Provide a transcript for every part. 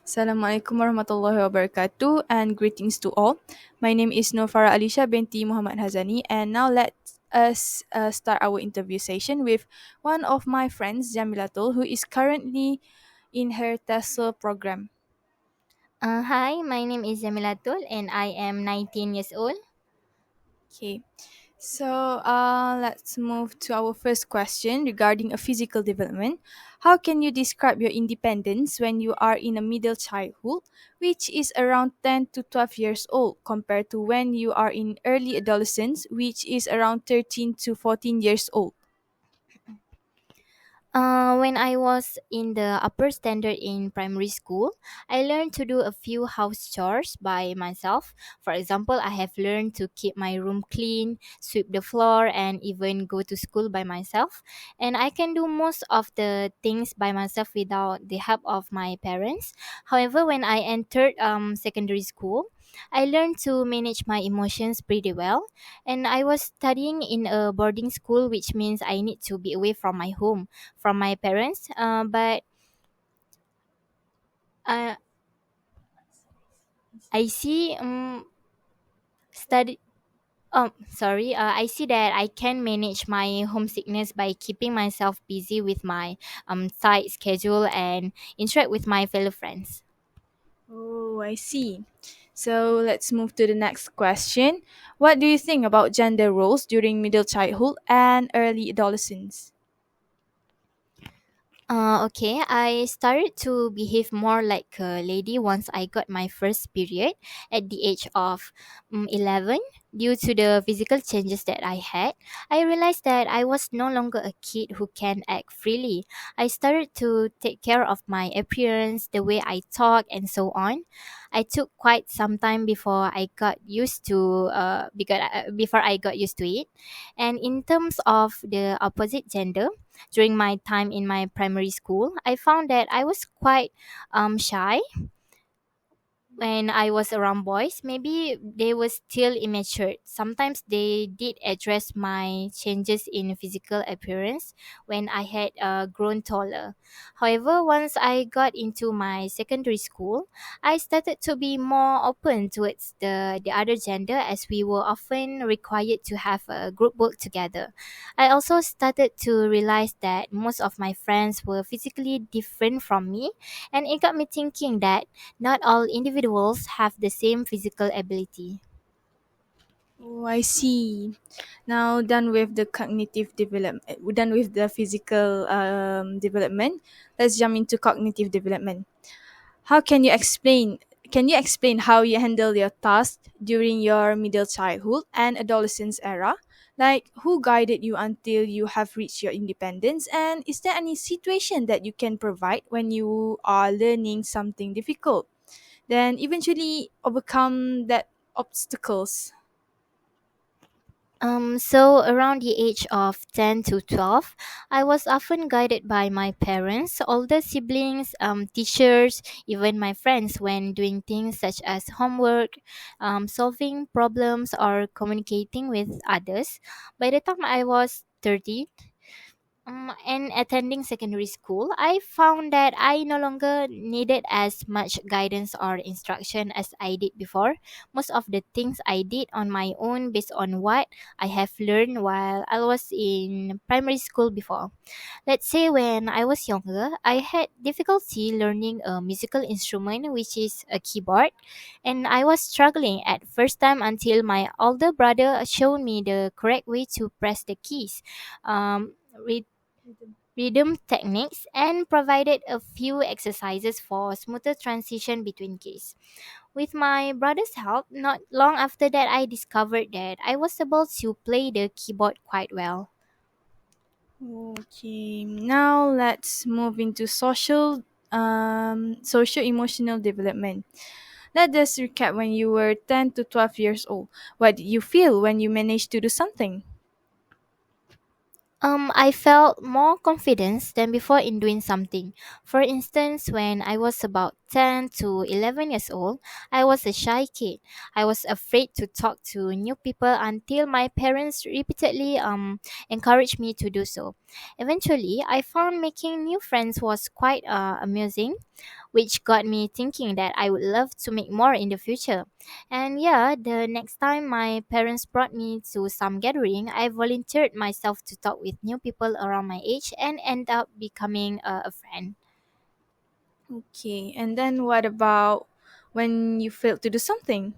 Assalamualaikum warahmatullahi wabarakatuh and greetings to all. My name is Nofara Alisha binti Muhammad Hazani, and now let us start our interview session with one of my friends, Jamilatul, who is currently in her TESOL program. Hi, my name is Jamilatul and I am 19 years old. Okay, so let's move to our first question regarding a physical development. How can you describe your independence when you are in a middle childhood, which is around 10 to 12 years old, compared to when you are in early adolescence, which is around 13 to 14 years old? When I was in the upper standard in primary school, I learned to do a few house chores by myself. For example, I have learned to keep my room clean, sweep the floor, and even go to school by myself. And I can do most of the things by myself without the help of my parents. However, when I entered secondary school, I learned to manage my emotions pretty well. And I was studying in a boarding school, which means I need to be away from my home from my parents. But uh, I see study. Sorry. I see that I can manage my homesickness by keeping myself busy with my tight schedule and interact with my fellow friends. Oh, I see. So let's move to the next question. What do you think about gender roles during middle childhood and early adolescence? Okay, I started to behave more like a lady once I got my first period at the age of 11. Due to the physical changes that I had, I realized that I was no longer a kid who can act freely. I started to take care of my appearance, the way I talk, and so on. I took quite some time before I got used to before I got used to it. And in terms of the opposite gender, during my time in my primary school, I found that I was quite shy when I was around boys. Maybe they were still immature. Sometimes they did address my changes in physical appearance when I had grown taller. However, once I got into my secondary school, I started to be more open towards the other gender, as we were often required to have a group work together. I also started to realize that most of my friends were physically different from me, and it got me thinking that not all individuals have the same physical ability. Oh, I see. Now done with the cognitive development, done with the physical development. Let's jump into cognitive development. How can you explain? Can you explain how you handle your tasks during your middle childhood and adolescence era? Like who guided you until you have reached your independence? And is there any situation that you can provide when you are learning something difficult? Then eventually overcome that obstacles. So around the age of 10 to 12, I was often guided by my parents, older siblings, teachers, even my friends when doing things such as homework, solving problems, or communicating with others. By the time I was 30, and attending secondary school, I found that I no longer needed as much guidance or instruction as I did before. Most of the things I did on my own based on what I have learned while I was in primary school before. Let's say when I was younger, I had difficulty learning a musical instrument, which is a keyboard, and I was struggling at first time until my older brother showed me the correct way to press the keys. Um, rhythm techniques and provided a few exercises for smoother transition between keys. With my brother's help, not long after that, I discovered that I was able to play the keyboard quite well. Okay, now let's move into social emotional development. Let us recap when you were 10 to 12 years old. What did you feel when you managed to do something? I felt more confidence than before in doing something. For instance, when I was about 10 to 11 years old, I was a shy kid. I was afraid to talk to new people until my parents repeatedly encouraged me to do so. Eventually, I found making new friends was quite amusing. which got me thinking that I would love to make more in the future. And yeah, the next time my parents brought me to some gathering, I volunteered myself to talk with new people around my age and end up becoming a friend. Okay, and then what about when you failed to do something?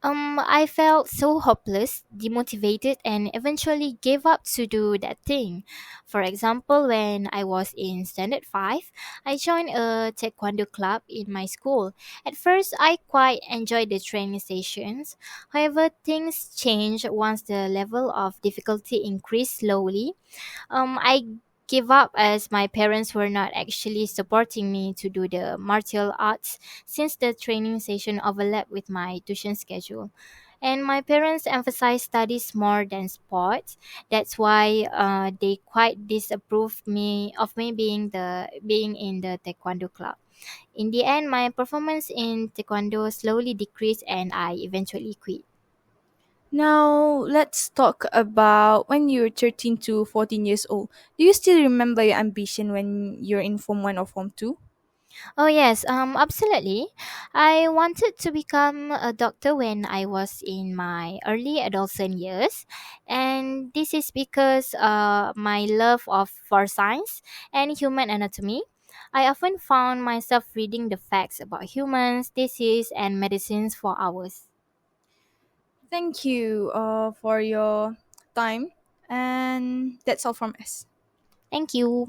I felt so hopeless, demotivated, and eventually gave up to do that thing. For example, when I was in Standard 5, I joined a taekwondo club in my school. At first, I quite enjoyed the training sessions. However, things changed once the level of difficulty increased slowly. I gave up as my parents were not actually supporting me to do the martial arts since the training session overlapped with my tuition schedule. And my parents emphasized studies more than sports. That's why they quite disapproved me of me being in the taekwondo club. In the end, my performance in taekwondo slowly decreased, and I eventually quit. Now, let's talk about when you're 13 to 14 years old. Do you still remember your ambition when you're in Form 1 or Form 2? Oh yes, absolutely. I wanted to become a doctor when I was in my early adolescent years, and this is because my love of for science and human anatomy. I often found myself reading the facts about humans, disease, and medicines for hours. Thank you for your time, and that's all from us. Thank you.